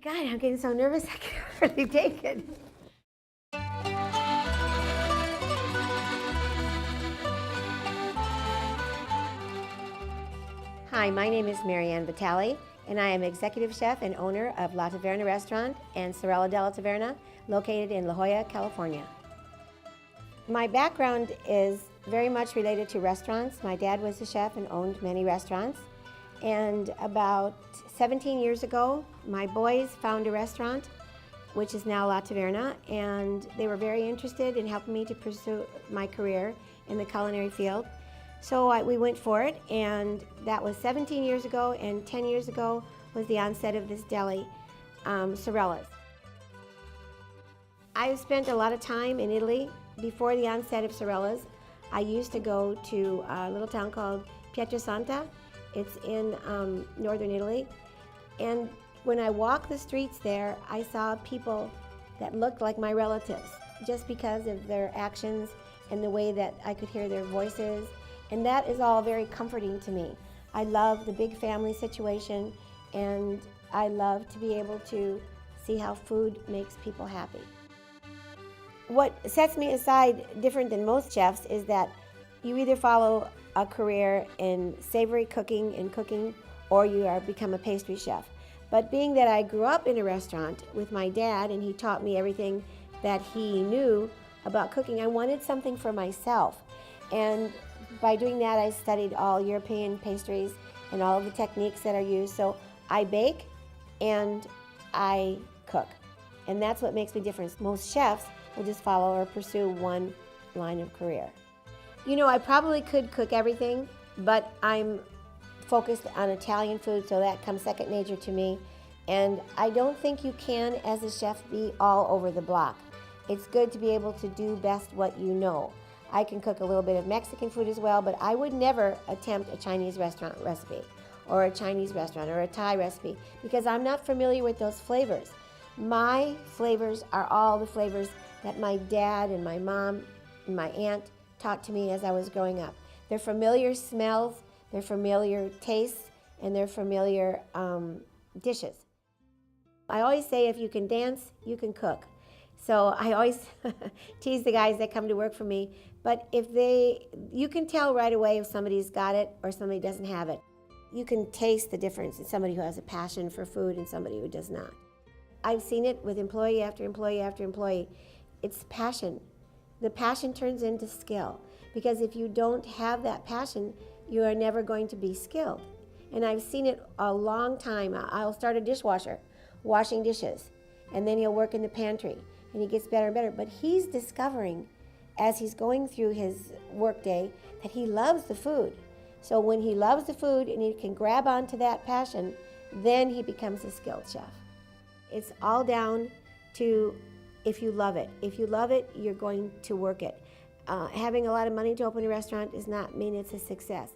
God, I'm getting so nervous I can't really take it. Hi, my name is Marianne Vitale, and I am executive chef and owner of La Taverna restaurant and Sorella della Taverna, located in La Jolla, California. My background is very much related to restaurants. My dad was a chef and owned many restaurants. And about 17 years ago, my boys found a restaurant, which is now La Taverna, and they were very interested in helping me to pursue my career in the culinary field. So we went for it, and that was 17 years ago, and 10 years ago was the onset of this deli, Sorella's. I've spent a lot of time in Italy. Before the onset of Sorella's, I used to go to a little town called Pietrasanta. It's in northern Italy. And when I walked the streets there, I saw people that looked like my relatives just because of their actions and the way that I could hear their voices. And that is all very comforting to me. I love the big family situation, and I love to be able to see how food makes people happy. What sets me aside different than most chefs is that you either follow a career in savory cooking and cooking, or you become a pastry chef. But being that I grew up in a restaurant with my dad and he taught me everything that he knew about cooking, I wanted something for myself. And by doing that, I studied all European pastries and all of the techniques that are used. So I bake and I cook. And that's what makes me different. Most chefs will just follow or pursue one line of career. You know, I probably could cook everything, but I'm focused on Italian food, so that comes second nature to me. And I don't think you can, as a chef, be all over the block. It's good to be able to do best what you know. I can cook a little bit of Mexican food as well, but I would never attempt a Chinese restaurant recipe or a Chinese restaurant or a Thai recipe because I'm not familiar with those flavors. My flavors are all the flavors that my dad and my mom and my aunt taught to me as I was growing up. They're familiar smells, they're familiar tastes, and they're familiar dishes. I always say if you can dance, you can cook. So I always tease the guys that come to work for me, but you can tell right away if somebody's got it or somebody doesn't have it. You can taste the difference in somebody who has a passion for food and somebody who does not. I've seen it with employee after employee after employee. It's passion. The passion turns into skill, because if you don't have that passion, you are never going to be skilled. And I've seen it a long time. I'll start a dishwasher, washing dishes, and then he'll work in the pantry, and he gets better and better. But he's discovering, as he's going through his workday, that he loves the food. So when he loves the food and he can grab onto that passion, then he becomes a skilled chef. It's all down to if you love it. If you love it, you're going to work it. Having a lot of money to open a restaurant does not mean it's a success.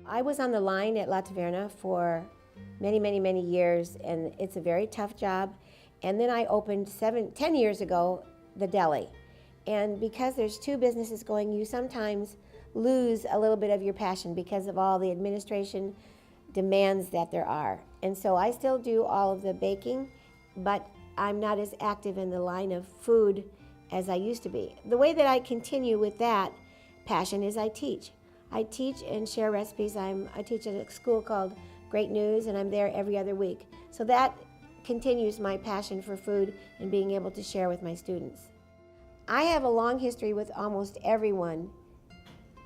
I was on the line at La Taverna for many, many, many years, and it's a very tough job. And then I opened 10 years ago, the Deli. And because there's two businesses going, you sometimes lose a little bit of your passion because of all the administration demands that there are. And so I still do all of the baking, but I'm not as active in the line of food as I used to be. The way that I continue with that passion is I teach. I teach and share recipes. I teach at a school called Great News, and I'm there every other week. So that continues my passion for food and being able to share with my students. I have a long history with almost everyone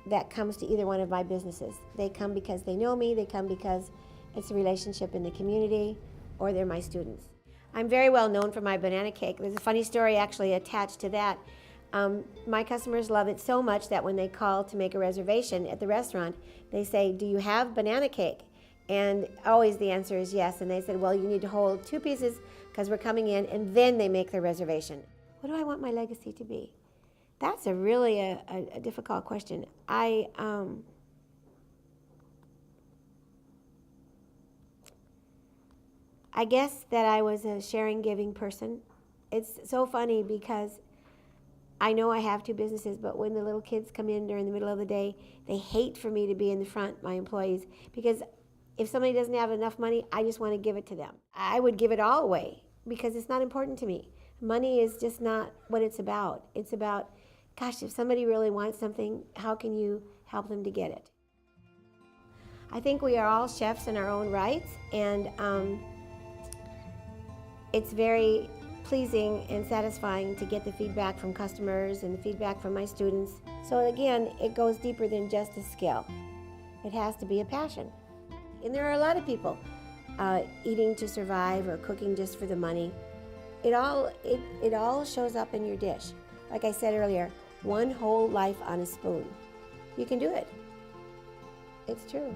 that comes to either one of my businesses. They come because they know me, they come because it's a relationship in the community, or they're my students. I'm very well known for my banana cake. There's a funny story actually attached to that. My customers love it so much that when they call to make a reservation at the restaurant, they say, "Do you have banana cake?" And always the answer is yes. And they said, "Well, you need to hold 2 pieces because we're coming in," and then they make their reservation. What do I want my legacy to be? That's a really a difficult question. I guess that I was a sharing, giving person. It's so funny because I know I have 2 businesses, but when the little kids come in during the middle of the day, they hate for me to be in the front, my employees, because If somebody doesn't have enough money, I just want to give it to them. I would give it all away because it's not important to me. Money is just not what it's about. It's about, gosh, if somebody really wants something, how can you help them to get it? I think we are all chefs in our own rights, and it's very pleasing and satisfying to get the feedback from customers and the feedback from my students. So again, it goes deeper than just a skill. It has to be a passion. And there are a lot of people eating to survive or cooking just for the money. It all shows up in your dish. Like I said earlier, one whole life on a spoon. You can do it. It's true.